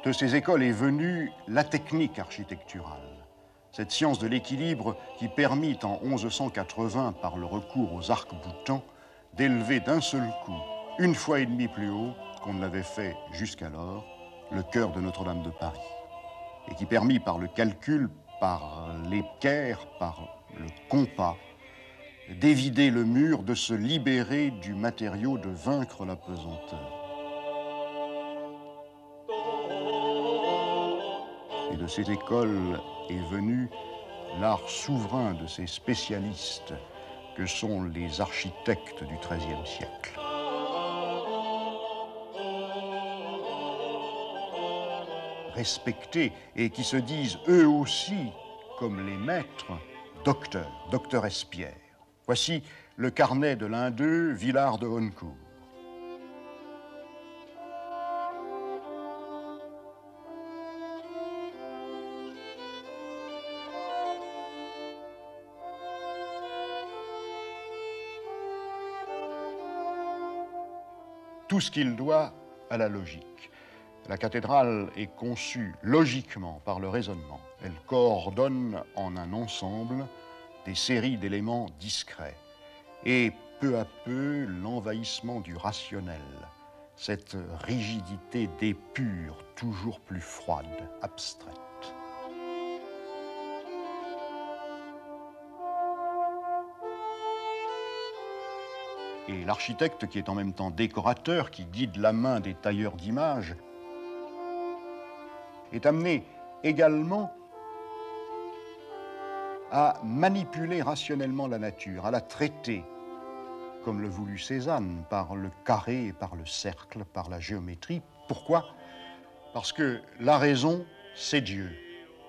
De ces écoles est venue la technique architecturale, cette science de l'équilibre qui permit en 1180, par le recours aux arcs-boutants, d'élever d'un seul coup, 1,5 fois plus haut qu'on ne l'avait fait jusqu'alors, le chœur de Notre-Dame de Paris, et qui permit par le calcul, par l'équerre, par le compas, d'évider le mur, de se libérer du matériau, de vaincre la pesanteur. Et de ces écoles est venu l'art souverain de ces spécialistes que sont les architectes du XIIIe siècle. Respectés et qui se disent eux aussi, comme les maîtres, docteur Espierre. Voici le carnet de l'un d'eux, Villard de Honnecourt. Tout ce qu'il doit à la logique. La cathédrale est conçue logiquement par le raisonnement. Elle coordonne en un ensemble des séries d'éléments discrets. Et peu à peu, l'envahissement du rationnel, cette rigidité d'épure toujours plus froide, abstraite. Et l'architecte, qui est en même temps décorateur, qui guide la main des tailleurs d'images, est amené également à manipuler rationnellement la nature, à la traiter, comme le voulut Cézanne, par le carré et par le cercle, par la géométrie. Pourquoi? Parce que la raison, c'est Dieu,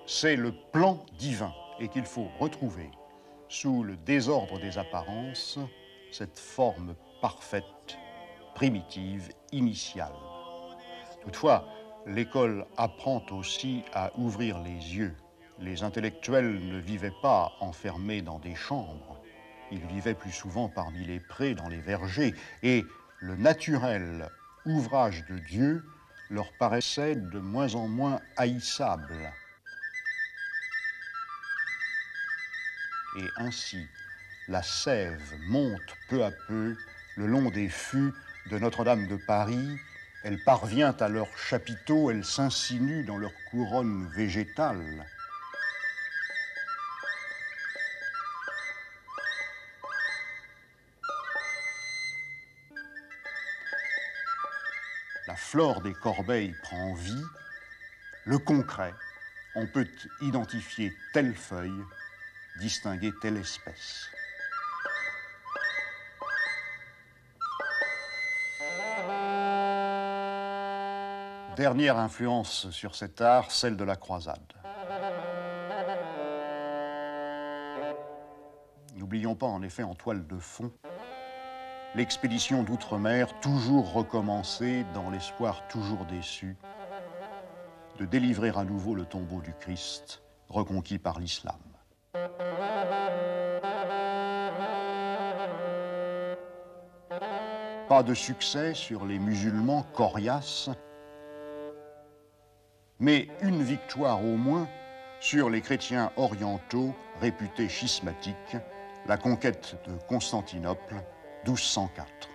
c'est le plan divin, et qu'il faut retrouver sous le désordre des apparences, cette forme parfaite, primitive, initiale. Toutefois, l'école apprend aussi à ouvrir les yeux. Les intellectuels ne vivaient pas enfermés dans des chambres. Ils vivaient plus souvent parmi les prés, dans les vergers, et le naturel ouvrage de Dieu leur paraissait de moins en moins haïssable. Et ainsi, la sève monte peu à peu le long des fûts de Notre-Dame de Paris. Elle parvient à leurs chapiteaux, elle s'insinue dans leur couronne végétale. La flore des corbeilles prend vie. Le concret, on peut identifier telle feuille, distinguer telle espèce. Dernière influence sur cet art, celle de la croisade. N'oublions pas en effet en toile de fond l'expédition d'outre-mer, toujours recommencée dans l'espoir toujours déçu de délivrer à nouveau le tombeau du Christ reconquis par l'islam. Pas de succès sur les musulmans coriaces, mais une victoire au moins sur les chrétiens orientaux réputés schismatiques, la conquête de Constantinople, 1204.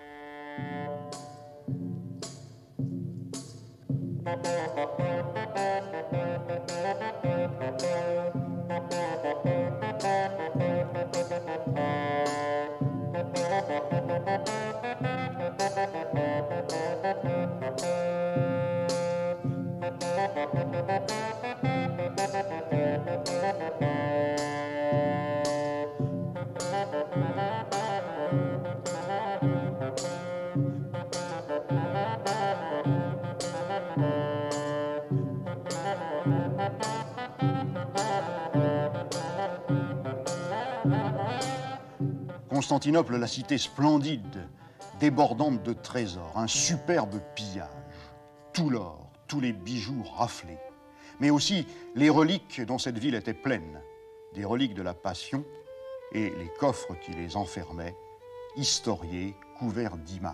Constantinople, la cité splendide, débordante de trésors, un superbe pillage, tout l'or, tous les bijoux raflés, mais aussi les reliques dont cette ville était pleine, des reliques de la Passion et les coffres qui les enfermaient, historiés, couverts d'images.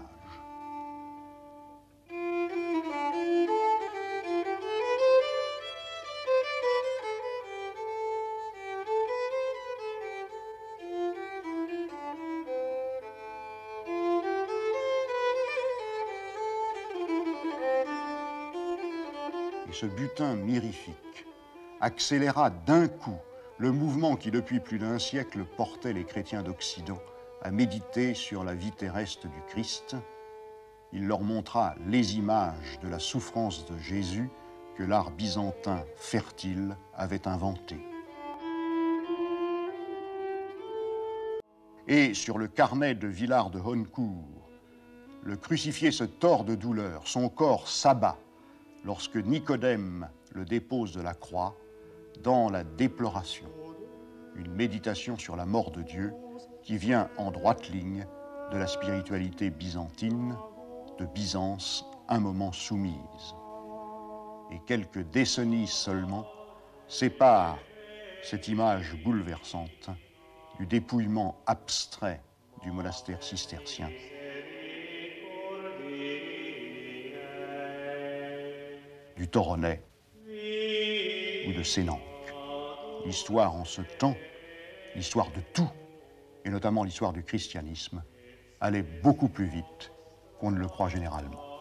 et ce butin mirifique accéléra d'un coup le mouvement qui, depuis plus d'un siècle, portait les chrétiens d'Occident à méditer sur la vie terrestre du Christ. Il leur montra les images de la souffrance de Jésus que l'art byzantin fertile avait inventé. Et sur le carnet de Villard de Honnecourt, le crucifié se tord de douleur, son corps s'abat lorsque Nicodème le dépose de la croix dans la déploration, une méditation sur la mort de Dieu qui vient en droite ligne de la spiritualité byzantine, de Byzance un moment soumise. Et quelques décennies seulement séparent cette image bouleversante du dépouillement abstrait du monastère cistercien du Toronnet ou de Sénanque. L'histoire en ce temps, l'histoire de tout, et notamment l'histoire du christianisme, allait beaucoup plus vite qu'on ne le croit généralement.